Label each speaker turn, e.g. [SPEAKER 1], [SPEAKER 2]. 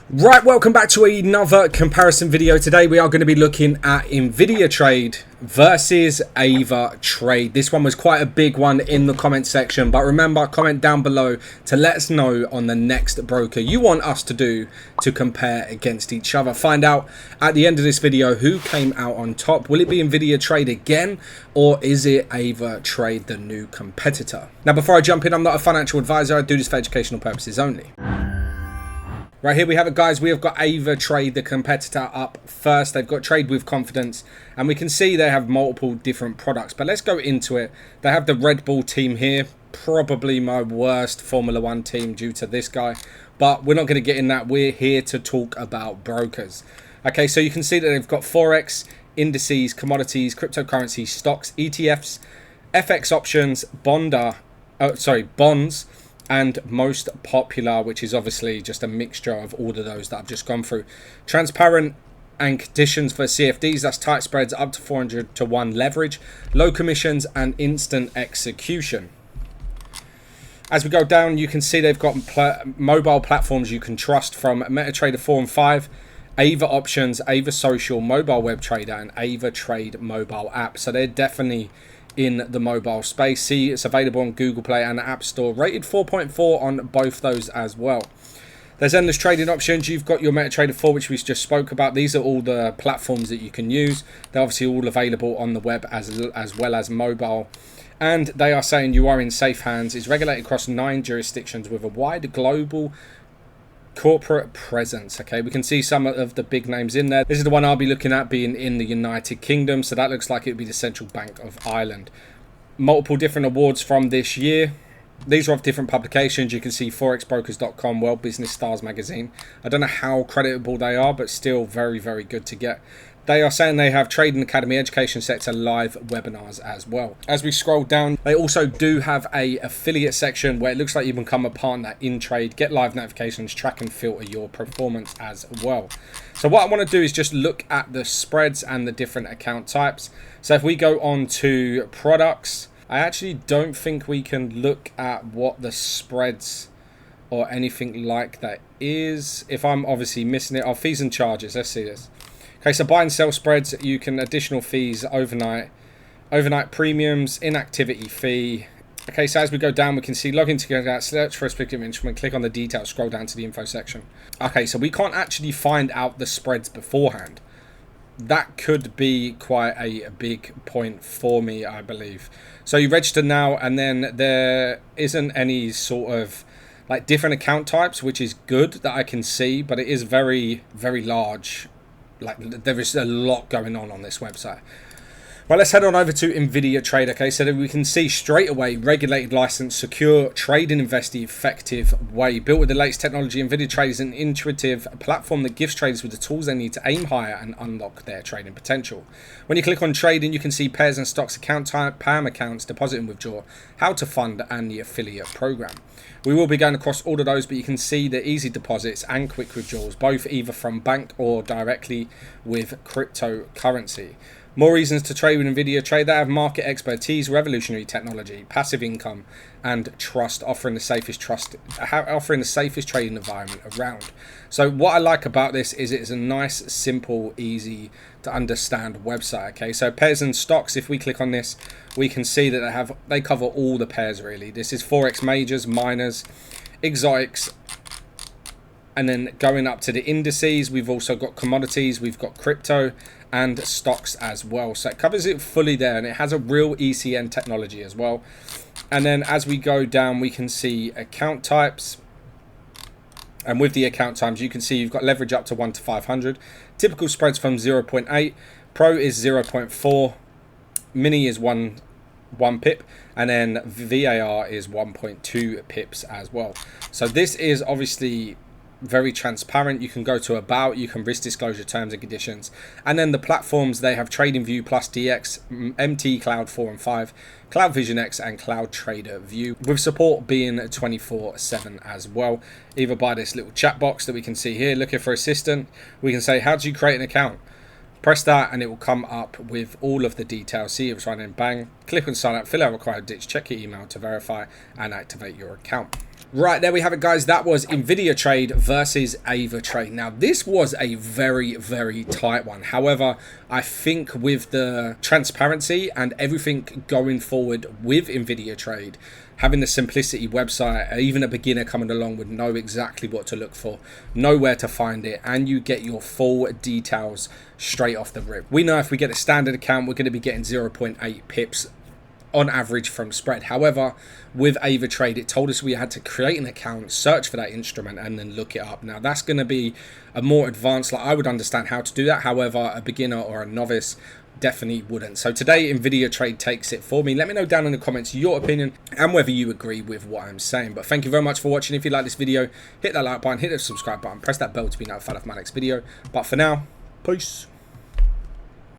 [SPEAKER 1] Right, welcome back to another comparison video. Today we are going to be looking at Invidia Trade versus AvaTrade. This one was quite a big one in the comment section, but remember, comment down below to let us know on the next broker you want us to do to compare against each other. Find out at the end of this video who came out on top. Will it be Invidia Trade again, or is it AvaTrade, the new competitor? Now, before I jump in, I'm not a financial advisor. I do this for educational purposes only. Right, here we have it, guys. We have got AvaTrade, the competitor, up first. They've got Trade with Confidence, and we can see they have multiple different products. But let's go into it. They have the Red Bull team here, probably my worst Formula One team due to this guy. But we're not going to get in that. We're here to talk about brokers. Okay, so you can see that they've got Forex, Indices, Commodities, Cryptocurrency, Stocks, ETFs, FX options, bonds, and most popular, which is obviously just a mixture of all of those that I've just gone through. Transparent and conditions for CFDs, that's tight spreads up to 400 to 1 leverage, low commissions, and instant execution. As we go down, you can see they've got mobile platforms you can trust, from MetaTrader 4 and 5, Ava Options, Ava Social, Mobile Web Trader, and AvaTrade mobile app. So they're definitely in the mobile space. See, it's available on Google Play and the App Store, rated 4.4 on both those as well. There's endless trading options. You've got your MetaTrader 4, which we just spoke about. These are all the platforms that you can use. They're obviously all available on the web as well as mobile. And they are saying you are in safe hands. It's regulated across 9 jurisdictions with a wide global corporate presence. Okay, we can see some of the big names in there. This is the one I'll be looking at, being in the United Kingdom, so that looks like it would be the Central Bank of Ireland. Multiple different awards from this year. These are of different publications. You can see forexbrokers.com, World Business Stars magazine. I don't know how creditable they are, but still very, very good to get. They are saying they have Trading Academy education sets and live webinars as well. As we scroll down, they also do have a affiliate section where it looks like you can become a partner in trade, get live notifications, track and filter your performance as well. So what I want to do is just look at the spreads and the different account types. So if we go on to products, I actually don't think we can look at what the spreads or anything like that is. If I'm obviously missing it, fees and charges. Let's see this. Okay, so buy and sell spreads, you can additional fees, overnight premiums, inactivity fee. Okay, so as we go down, we can see login to go out, search for a specific instrument, click on the details, scroll down to the info section. Okay, so we can't actually find out the spreads beforehand. That could be quite a big point for me, I believe. So you register now, and then there isn't any sort of like different account types, which is good that I can see, but it is very, very large. Like, there is a lot going on this website. Well, let's head on over to Invidia Trade. Okay, so that we can see straight away, regulated, licensed, secure, trade and invest the effective way. Built with the latest technology, Invidia Trade is an intuitive platform that gives traders with the tools they need to aim higher and unlock their trading potential. When you click on trading, you can see pairs and stocks, account type, PAM accounts, deposit and withdraw, how to fund, and the affiliate program. We will be going across all of those, but you can see the easy deposits and quick withdrawals, both either from bank or directly with cryptocurrency. More reasons to trade with Invidia Trade. They have market expertise, revolutionary technology, passive income, and trust, offering the safest trading environment around. So what I like about this is it's a nice, simple, easy to understand website. Okay, so pairs and stocks. If we click on this, we can see that they cover all the pairs really. This is Forex majors, minors, exotics. And then going up to the indices, we've also got commodities, we've got crypto and stocks as well. So it covers it fully there, and it has a real ECN technology as well. And then as we go down, we can see account types. And with the account types, you can see you've got leverage up to 1 to 500. Typical spreads from 0.8. Pro is 0.4. Mini is 1 pip. And then VAR is 1.2 pips as well. So this is obviously very transparent. You can go to about, you can risk disclosure terms and conditions, and then the platforms, they have TradingView plus DX, MT Cloud 4 and 5, Cloud Vision X, and Cloud Trader View, with support being 24/7 as well. Either by this little chat box that we can see here, looking for assistant, we can say, how do you create an account? Press that and it will come up with all of the details. See it's running, bang, click on sign up, fill out required ditch, check your email to verify and activate your account. Right, there we have it, guys. That was Invidia Trade versus AvaTrade. Now, this was a very, very tight one. However, I think with the transparency and everything going forward with Invidia Trade, having the simplicity website, even a beginner coming along would know exactly what to look for, know where to find it, and you get your full details straight off the rip. We know if we get a standard account, we're going to be getting 0.8 pips on average from spread. However, with AvaTrade, it told us we had to create an account, search for that instrument, and then look it up. Now, that's going to be a more advanced, like I would understand how to do that. However, a beginner or a novice definitely wouldn't. So today, Invidia Trade takes it for me. Let me know down in the comments your opinion and whether you agree with what I'm saying. But thank you very much for watching. If you like this video, hit that like button, hit the subscribe button, press that bell to be notified of my next video. But for now, peace.